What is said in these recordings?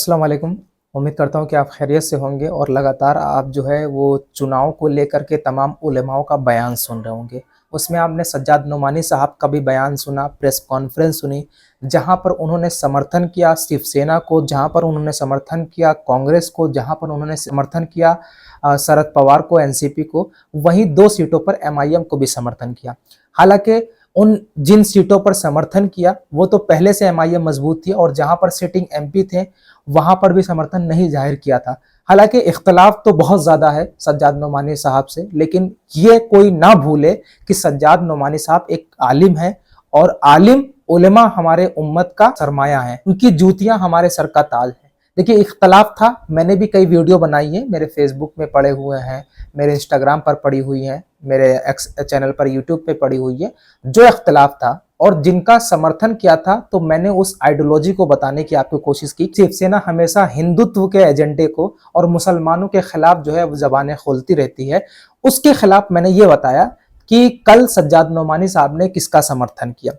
अस्सलाम वालेकुम। उम्मीद करता हूँ कि आप खैरियत से होंगे और लगातार आप जो है वो चुनाव को लेकर के तमाम उलेमाओं का बयान सुन रहे होंगे। उसमें आपने सज्जाद नोमानी साहब का भी बयान सुना, प्रेस कॉन्फ्रेंस सुनी, जहाँ पर उन्होंने समर्थन किया शिवसेना को, जहाँ पर उन्होंने समर्थन किया कांग्रेस को, जहाँ पर उन्होंने समर्थन किया शरद पवार को, एनसीपी को, वहीं 2 सीटों पर एमआईएम को भी समर्थन किया। हालांकि उन जिन सीटों पर समर्थन किया वो तो पहले से एमआईएम मजबूत थी और जहां पर सिटिंग एमपी थे वहां पर भी समर्थन नहीं जाहिर किया था। हालांकि इख्तलाफ तो बहुत ज्यादा है सज्जाद नोमानी साहब से, लेकिन ये कोई ना भूले कि सज्जाद नोमानी साहब एक आलिम है और आलिम उलेमा हमारे उम्मत का सरमाया है, उनकी जूतियां हमारे सर का ताज है। देखिए इख्तलाफ था, मैंने भी कई वीडियो बनाई है, मेरे फेसबुक में पड़े हुए हैं, मेरे इंस्टाग्राम पर पड़ी हुई है, मेरे एक्स चैनल पर यूट्यूब पे पड़ी हुई है। जो इख्तलाफ था और जिनका समर्थन किया था, तो मैंने उस आइडियोलॉजी को बताने की आपको कोशिश की। शिवसेना हमेशा हिंदुत्व के एजेंडे को और मुसलमानों के खिलाफ जो है वो जबानें खोलती रहती है, उसके खिलाफ मैंने ये बताया कि कल सज्जाद नोमानी साहब ने किसका समर्थन किया।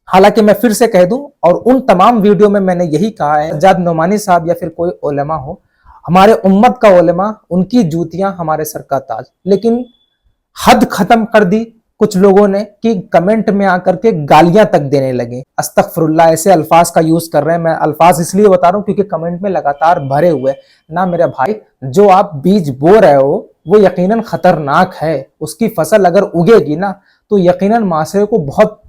हालांकि मैं फिर से कह दूं और उन तमाम वीडियो में मैंने यही कहा है, सज्जाद नोमानी साहब या फिर कोई उलेमा हो, हमारे उम्मत का उलेमा, उनकी जूतियां हमारे सर का ताज। लेकिन हद खत्म कर दी कुछ लोगों ने कि कमेंट में आकर के गालियां तक देने लगे। अस्तगफिरुल्लाह ऐसे अल्फाज का यूज कर रहे हैं। मैं अल्फाज इसलिए बता रहा हूं क्योंकि कमेंट में लगातार भरे हुए ना। मेरे भाई, जो आप बीज बो रहे हो वो यकीनन खतरनाक है। उसकी फसल अगर उगेगी ना तो यकीनन माशरे को बहुत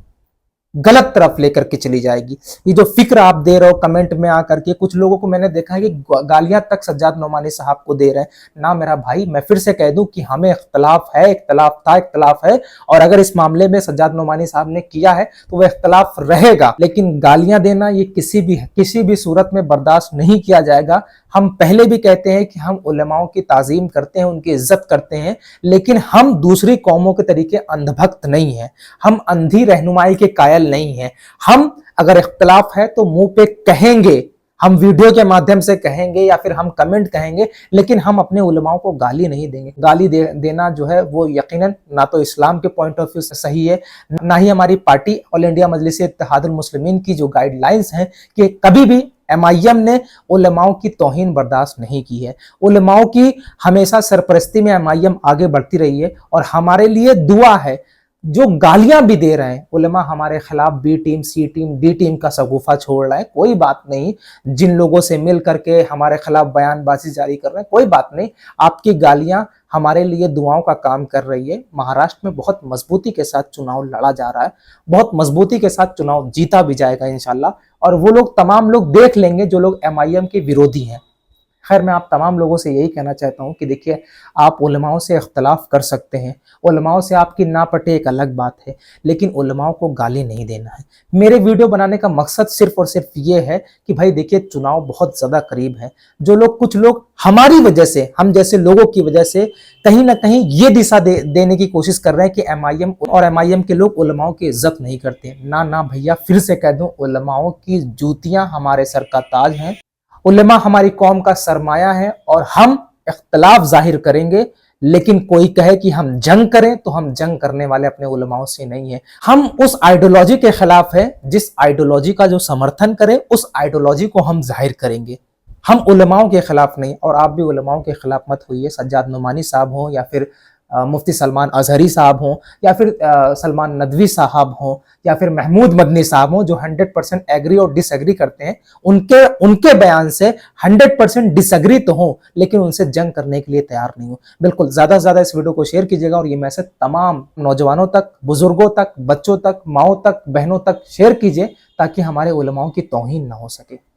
गलत तरफ लेकर के चली जाएगी। ये जो फिक्र आप दे रहे हो कमेंट में आकर के, कुछ लोगों को मैंने देखा है कि गालियां तक सज्जाद नोमानी साहब को दे रहे हैं। ना मेरा भाई, मैं फिर से कह दूं कि हमें इख्तलाफ है, इख्तलाफ था, इख्तलाफ है, और अगर इस मामले में सज्जाद नोमानी साहब ने किया है तो वह इख्तलाफ रहेगा। लेकिन गालियां देना ये किसी भी सूरत में बर्दाश्त नहीं किया जाएगा। हम पहले भी कहते हैं कि हम उलेमाओं की ताजीम करते हैं, उनकी इज्जत करते हैं, लेकिन हम दूसरी कौमों के तरीके अंधभक्त नहीं है, हम अंधी रहनुमाई के कायल नहीं है। हम अगर इख्तलाफ है तो मुंह पे कहेंगे, हम वीडियो के माध्यम से कहेंगे या फिर हम कमेंट कहेंगे, लेकिन हम अपने उलेमाओं को गाली नहीं देंगे। गाली देना जो है वो यकीनन ना तो इस्लाम के पॉइंट ऑफ व्यू से सही है, ना ही हमारी पार्टी ऑल इंडिया मजलिस इत्तेहादुल मुस्लिमीन की जो गाइडलाइंस हैं कि कभी भी एमआईएम ने उलेमाओं की तौहीन बर्दाश्त नहीं की है। उलेमाओं की हमेशा सरपरस्ती में एमआईएम आगे बढ़ती रही है और हमारे लिए दुआ है। जो गालियां भी दे रहे हैं उलेमा हमारे खिलाफ, बी टीम, सी टीम, डी टीम का सगुफा छोड़ रहा है, कोई बात नहीं। जिन लोगों से मिल करके हमारे खिलाफ बयानबाजी जारी कर रहे हैं, कोई बात नहीं। आपकी गालियां हमारे लिए दुआओं का काम कर रही है। महाराष्ट्र में बहुत मजबूती के साथ चुनाव लड़ा जा रहा है, बहुत मजबूती के साथ चुनाव जीता भी जाएगा इंशाल्लाह। और वो लोग, तमाम लोग देख लेंगे जो लोग एमआईएम के विरोधी हैं। खैर, मैं आप तमाम लोगों से यही कहना चाहता हूं कि देखिए, आप उलेमाओं से इख्तलाफ कर सकते हैं, उलेमाओं से आपकी ना पटे एक अलग बात है, लेकिन उलेमाओं को गाली नहीं देना है। मेरे वीडियो बनाने का मकसद सिर्फ और सिर्फ ये है कि भाई देखिए, चुनाव बहुत ज्यादा करीब है। जो लोग, कुछ लोग हमारी वजह से, हम जैसे लोगों की वजह से कहीं ना कहीं ये दिशा देने की कोशिश कर रहे हैं कि एमआईएम और एमआईएम के लोग उलेमाओं की इज्जत नहीं करते। ना ना भैया, फिर से कह दूं, उलेमाओं की जूतियां हमारे सर का ताज हैं। उलेमा हमारी कौम का सरमाया है और हम इख्तलाफ जाहिर करेंगे, लेकिन कोई कहे कि हम जंग करें तो हम जंग करने वाले अपने उलेमाओं से नहीं है। हम उस आइडियोलॉजी के खिलाफ है जिस आइडियोलॉजी का जो समर्थन करे, उस आइडियोलॉजी को हम जाहिर करेंगे। हम उलेमाओं के खिलाफ नहीं, और आप भी उलेमाओं के खिलाफ मत होइए। सज्जाद नोमानी साहब हों या फिर मुफ्ती सलमान अजहरी साहब हों या फिर सलमान नदवी साहब हों या फिर महमूद मदनी साहब हों, जो 100% एग्री और डिसएग्री करते हैं, उनके बयान से 100% डिसएग्री तो हो, लेकिन उनसे जंग करने के लिए तैयार नहीं हो। बिल्कुल ज्यादा से ज्यादा इस वीडियो को शेयर कीजिएगा और ये मैसेज तमाम नौजवानों तक, बुजुर्गों तक, बच्चों तक, माओं तक, बहनों तक शेयर कीजिए ताकि हमारे उलेमाओं की तौहीन ना हो सके।